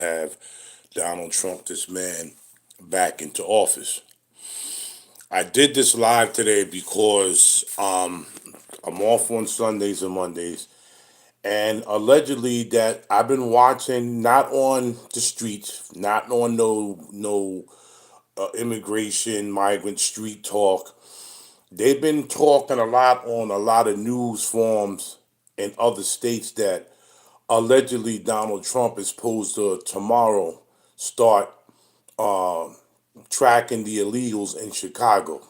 have Donald Trump, this man, back into office. I did this live today because I'm off on Sundays and Mondays, and allegedly that I've been watching not on the streets, not on no immigration migrant street talk. They've been talking a lot on a lot of news forums in other states that allegedly Donald Trump is supposed to tomorrow start tracking the illegals in Chicago.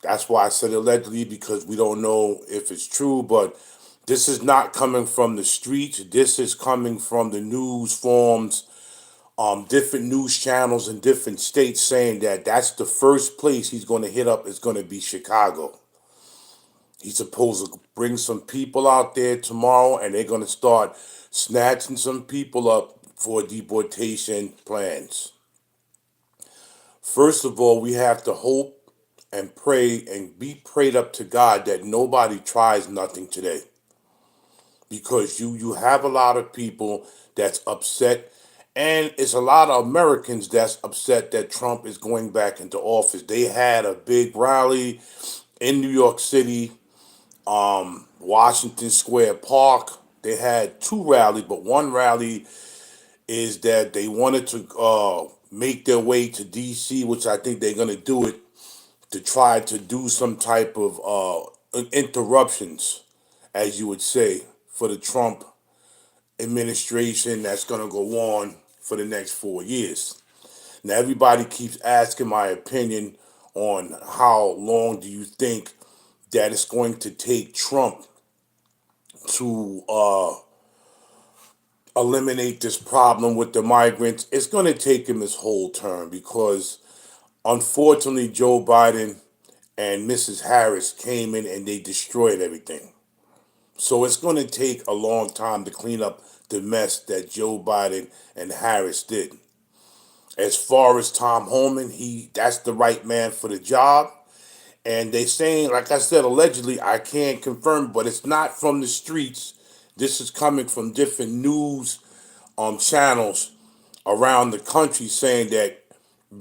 That's why I said allegedly because we don't know if it's true, but this is not coming from the streets. This is coming from the news forms, different news channels in different states saying that that's the first place he's going to hit up is going to be Chicago. He's supposed to bring some people out there tomorrow, and they're going to start snatching some people up for deportation plans. First of all, we have to hope and pray and be prayed up to God that nobody tries nothing today. Because you have a lot of people that's upset, and it's a lot of Americans that's upset that Trump is going back into office. They had a big rally in New York City, Washington Square Park. They had two rallies, but one rally is that they wanted to make their way to D.C., which I think they're going to do it to try to do some type of interruptions, as you would say, for the Trump administration that's going to go on for the next 4 years. Now, everybody keeps asking my opinion on how long do you think that it's going to take Trump to eliminate this problem with the migrants. It's going to take him his whole term because unfortunately Joe Biden and Mrs. Harris came in and they destroyed everything. So it's going to take a long time to clean up the mess that Joe Biden and Harris did. As far as Tom Homan, that's the right man for the job. And they saying, like I said, allegedly, I can't confirm, but it's not from the streets. This is coming from different news channels around the country saying that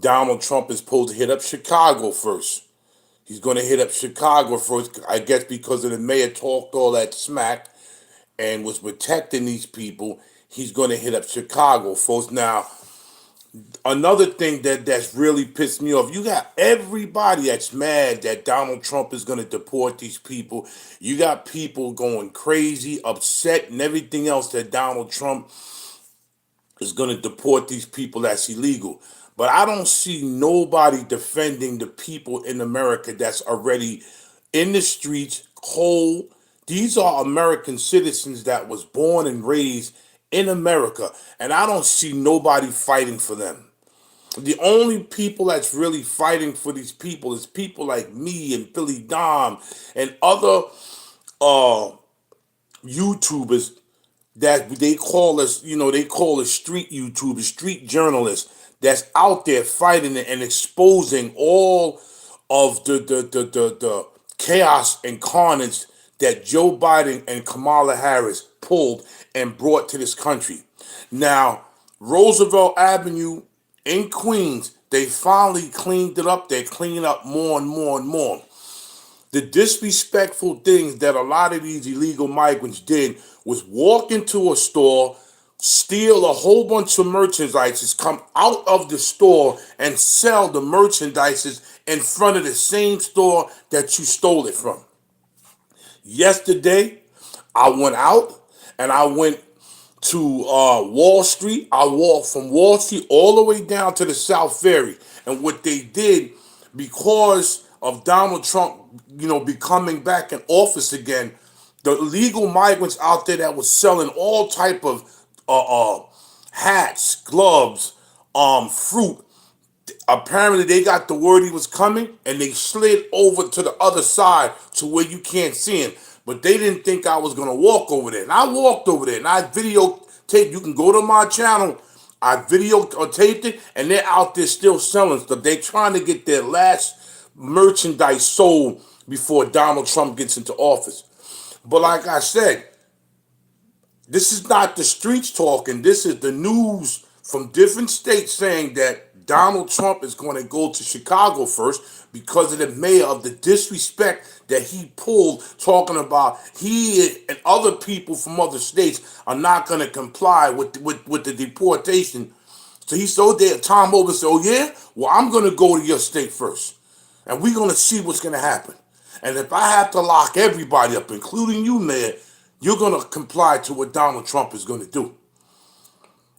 Donald Trump is supposed to hit up Chicago first. He's going to hit up Chicago first, I guess, because of the mayor talked all that smack and was protecting these people. He's going to hit up Chicago first. Now, another thing that's really pissed me off, you got everybody that's mad that Donald Trump is going to deport these people. You got people going crazy, upset, and everything else that Donald Trump is going to deport these people that's illegal. But I don't see nobody defending the people in America that's already in the streets, cold. These are American citizens that was born and raised in America, and I don't see nobody fighting for them. The only people that's really fighting for these people is people like me and Billy Dom and other uh, YouTubers that they call us, they call us street YouTubers, street journalists that's out there fighting and exposing all of the chaos and carnage that Joe Biden and Kamala Harris pulled and brought to this country. Now, Roosevelt Avenue in Queens, they finally cleaned it up. They're cleaning up more and more and more. The disrespectful things that a lot of these illegal migrants did was walk into a store, steal a whole bunch of merchandise, come out of the store and sell the merchandise in front of the same store that you stole it from. Yesterday, I went out and I went to Wall Street. I walked from Wall Street all the way down to the South Ferry. And what they did, because of Donald Trump, becoming back in office again, the illegal migrants out there that was selling all type of hats, gloves, fruit. Apparently, they got the word he was coming, and they slid over to the other side to where you can't see him. But they didn't think I was gonna walk over there, and I walked over there, and I videotaped. You can go to my channel. I videotaped it, and they're out there still selling stuff. They're trying to get their last merchandise sold before Donald Trump gets into office. But like I said, This is not the streets talking. This is the news from different states saying that Donald Trump is going to go to Chicago first because of the mayor of the disrespect that he pulled, talking about he and other people from other states are not going to comply with the deportation. So he so there. Tom Over said, "Oh yeah, well I'm going to go to your state first, and we're going to see what's going to happen. And if I have to lock everybody up, including you, Mayor, you're going to comply to what Donald Trump is going to do."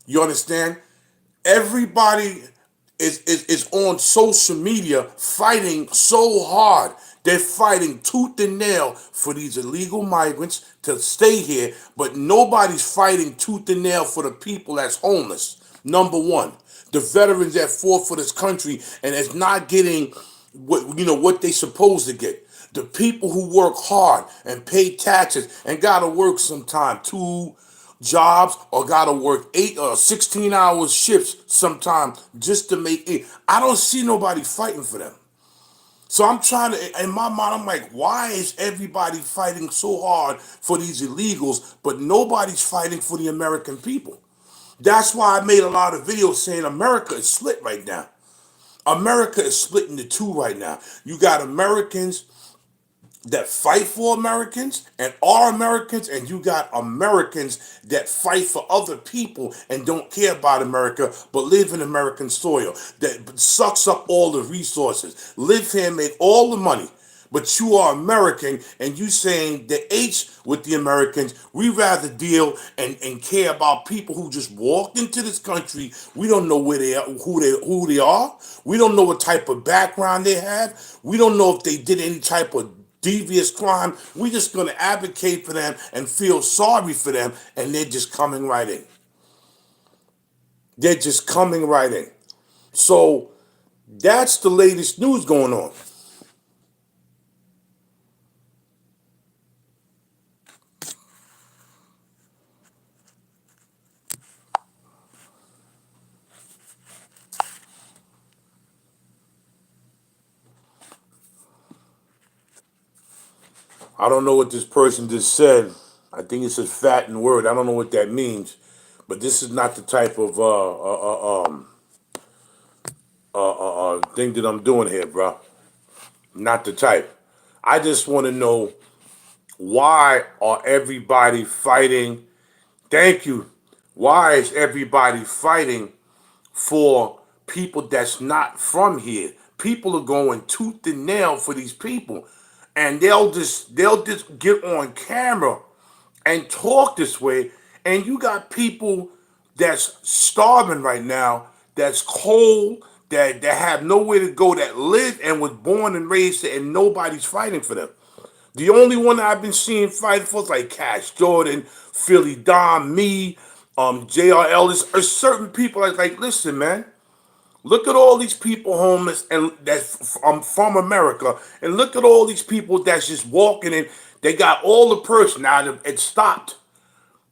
You understand? Everybody is on social media fighting so hard. They're fighting tooth and nail for these illegal migrants to stay here, but nobody's fighting tooth and nail for the people that's homeless. Number one, the veterans that fought for this country and is not getting what they supposed to get. The people who work hard and pay taxes and gotta work sometime, two jobs, or gotta work 8 or 16 hours shifts sometime just to make it. I don't see nobody fighting for them. So I'm trying to, in my mind, I'm like, why is everybody fighting so hard for these illegals, but nobody's fighting for the American people? That's why I made a lot of videos saying America is split right now. America is split into two right now. You got Americans that fight for Americans and are Americans, and you got Americans that fight for other people and don't care about America but live in American soil, that sucks up all the resources, live here, make all the money. But you are American and you saying the H with the Americans, we rather deal and care about people who just walked into this country. We don't know where they are, who they are. We don't know what type of background they have. We don't know if they did any type of devious crime. We're just going to advocate for them and feel sorry for them, and they're just coming right in. They're just coming right in. So that's the latest news going on. I don't know what this person just said. I think it's a fattened word. I don't know what that means, but this is not the type of thing that I'm doing here, bro. Not the type. I just want to know, why are everybody fighting? Thank you. Why is everybody fighting for people that's not from here? People are going tooth and nail for these people, and they'll just get on camera and talk this way. And you got people that's starving right now, that's cold, that have nowhere to go, that live and was born and raised there, and nobody's fighting for them. The only one I've been seeing fighting for is like Cash Jordan, Philly Dom, me, J.R. Ellis, or certain people like, listen, man, look at all these people homeless and that's from America, and look at all these people that's just walking in. They got all the person. Now it stopped.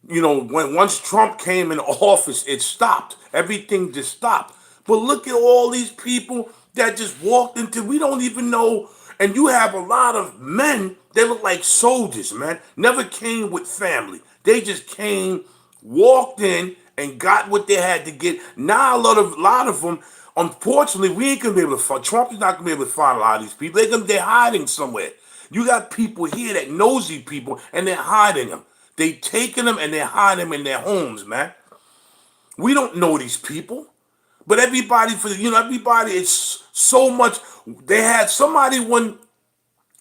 When once Trump came in office, it stopped. Everything just stopped. But look at all these people that just walked into. We don't even know. And you have a lot of men. They look like soldiers, man. Never came with family. They just came, walked in, and got what they had to get. Now a lot of them. Unfortunately, we ain't gonna be able to find. Trump is not gonna be able to find a lot of these people. They're hiding somewhere. You got people here that nosy people, and they're hiding them. They taking them and they hide them in their homes, man. We don't know these people, but everybody everybody is so much. They had somebody went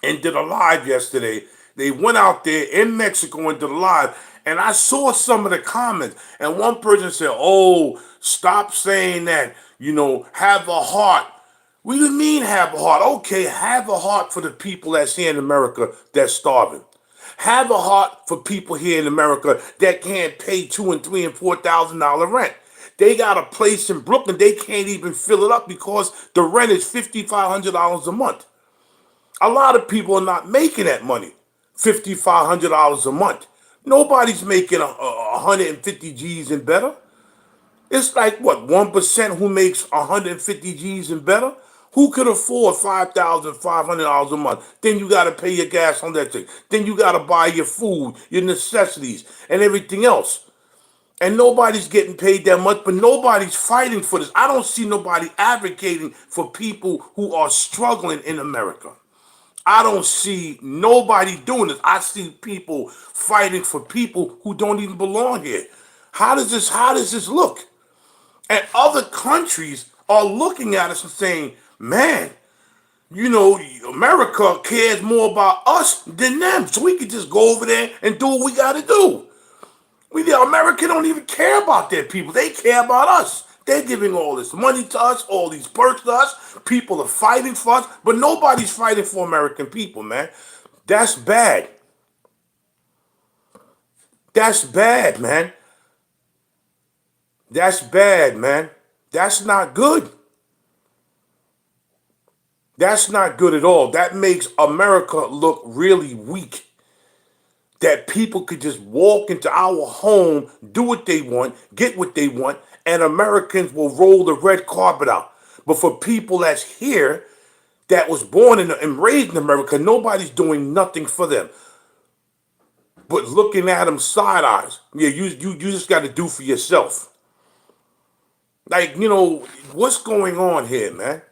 and did a live yesterday. They went out there in Mexico and did a live, and I saw some of the comments. And one person said, "Oh, stop saying that. Have a heart." What do you mean have a heart? Okay, have a heart for the people that's here in America that's starving. Have a heart for people here in America that can't pay $2,000 and $3,000 and $4,000 rent. They got a place in Brooklyn, they can't even fill it up because the rent is $5,500 a month. A lot of people are not making that money, $5,500 a month. Nobody's making 150 G's and better. It's like what, 1% who makes 150 G's and better? Who could afford $5,500 a month? Then you got to pay your gas on that thing. Then you got to buy your food, your necessities, and everything else. And nobody's getting paid that much, but nobody's fighting for this. I don't see nobody advocating for people who are struggling in America. I don't see nobody doing this. I see people fighting for people who don't even belong here. How does this look? And other countries are looking at us and saying, man, America cares more about us than them. So we can just go over there and do what we gotta do. America don't even care about their people. They care about us. They're giving all this money to us, all these perks to us. People are fighting for us, but nobody's fighting for American people, man. That's bad. That's bad, man. That's bad, man. That's not good. That's not good at all. That makes America look really weak. That people could just walk into our home, do what they want, get what they want, and Americans will roll the red carpet out. But for people that's here, that was born and raised in America, nobody's doing nothing for them. But looking at them side eyes. Yeah, you just got to do for yourself. Like, what's going on here, man?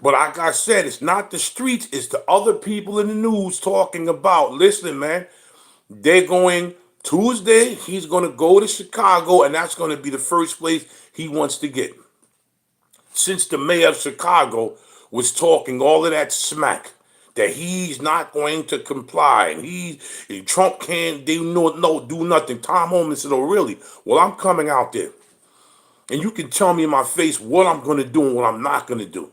But like I said, it's not the streets, it's the other people in the news talking about, listen, man, they're going Tuesday, he's going to go to Chicago, and that's going to be the first place he wants to get. Since the mayor of Chicago was talking all of that smack that he's not going to comply and Trump can't do nothing. Tom Homan said, "Oh really? Well, I'm coming out there, and you can tell me in my face what I'm going to do and what I'm not going to do."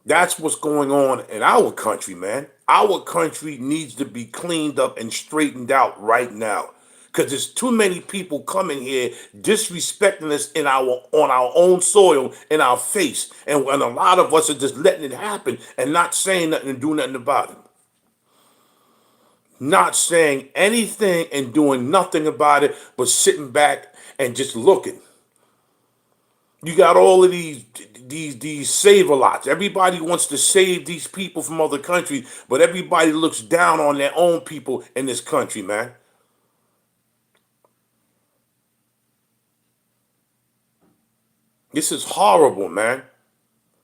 That's what's going on in our country, man. Our country needs to be cleaned up and straightened out right now. Because there's too many people coming here disrespecting us on our own soil in our face. And a lot of us are just letting it happen and not saying nothing and doing nothing about it. Not saying anything and doing nothing about it, but sitting back and just looking. You got all of these save-a-lots. Everybody wants to save these people from other countries, but everybody looks down on their own people in this country, man. This is horrible, man.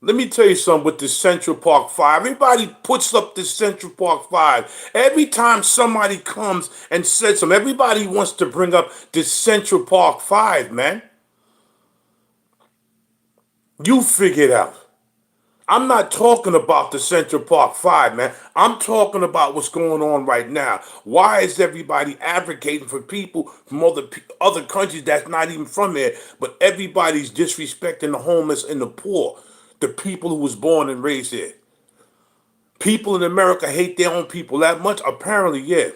Let me tell you something with the Central Park Five. Everybody puts up this Central Park Five. Every time somebody comes and says something, everybody wants to bring up this Central Park Five, man. You figure it out. I'm not talking about the Central Park Five, man. I'm talking about what's going on right now. Why is everybody advocating for people from other countries that's not even from here, but everybody's disrespecting the homeless and the poor, the people who was born and raised here? People in America hate their own people that much? Apparently, yeah.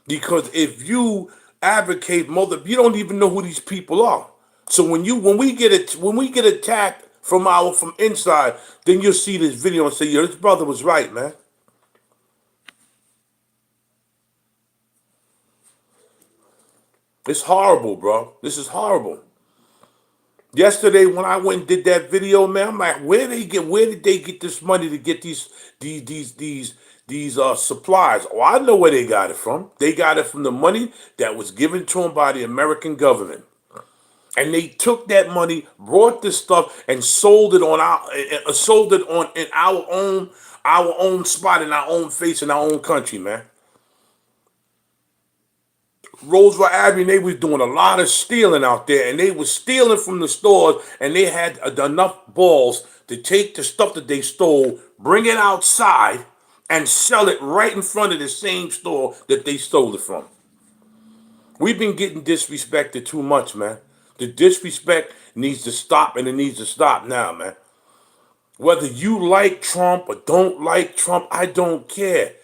Because if you advocate you don't even know who these people are. So when we get attacked from inside, then you'll see this video and say, "Yo, this brother was right, man." It's horrible, bro. This is horrible. Yesterday when I went and did that video, man, I'm like, where did they get this money to get these supplies? Oh, I know where they got it from. They got it from the money that was given to them by the American government. And they took that money, brought this stuff, and sold it on in our own spot in our own face in our own country, man. Roosevelt Avenue, they was doing a lot of stealing out there, and they was stealing from the stores, and they had enough balls to take the stuff that they stole, bring it outside, and sell it right in front of the same store that they stole it from. We've been getting disrespected too much, man. The disrespect needs to stop, and it needs to stop now, man. Whether you like Trump or don't like Trump, I don't care.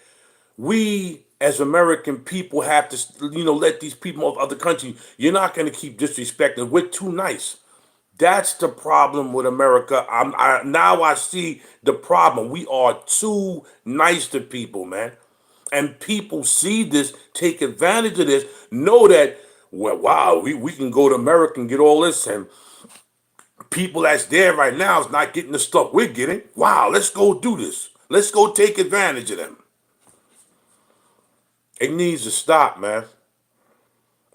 We as American people have to, let these people of other countries, you're not going to keep disrespecting. We're too nice. That's the problem with America. Now I see the problem. We are too nice to people, man. And people see this, take advantage of this, know that, well, wow, we can go to America and get all this, and People that's there right now is not getting the stuff we're getting. Wow, let's go do this. Let's go take advantage of them. It needs to stop, man.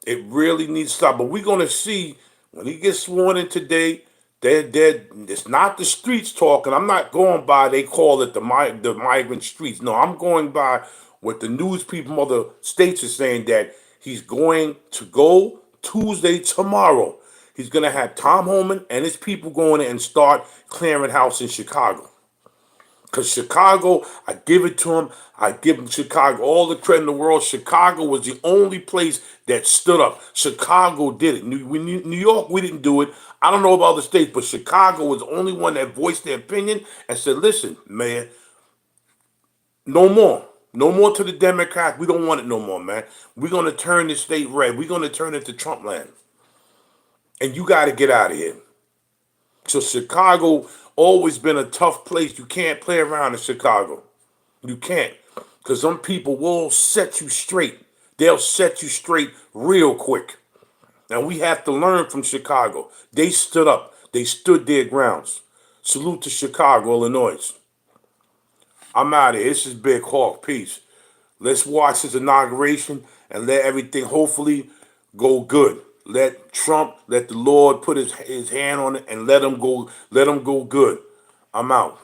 It really needs to stop. But we're gonna see when he gets sworn in today. It's not the streets talking. I'm not going by. They call it the migrant streets. No, I'm going by what the news people from other states are saying that he's going to go Tuesday tomorrow. He's gonna have Tom Homan and his people going in and start clearing house in Chicago. Because Chicago, I give it to him. I give him Chicago all the credit in the world. Chicago was the only place that stood up. Chicago did it. New York, we didn't do it. I don't know about other states, but Chicago was the only one that voiced their opinion and said, listen, man, no more. No more to the Democrats. We don't want it no more, man. We're going to turn this state red. We're going to turn it to Trump land. And you got to get out of here. So Chicago always been a tough place. You can't play around in Chicago. You can't. Because some people will set you straight. They'll set you straight real quick. And we have to learn from Chicago. They stood up. They stood their grounds. Salute to Chicago, Illinois. I'm out of here. This is Big Hawk. Peace. Let's watch his inauguration and let everything hopefully go good. Let Trump, let the Lord put his hand on it and let him go good. I'm out.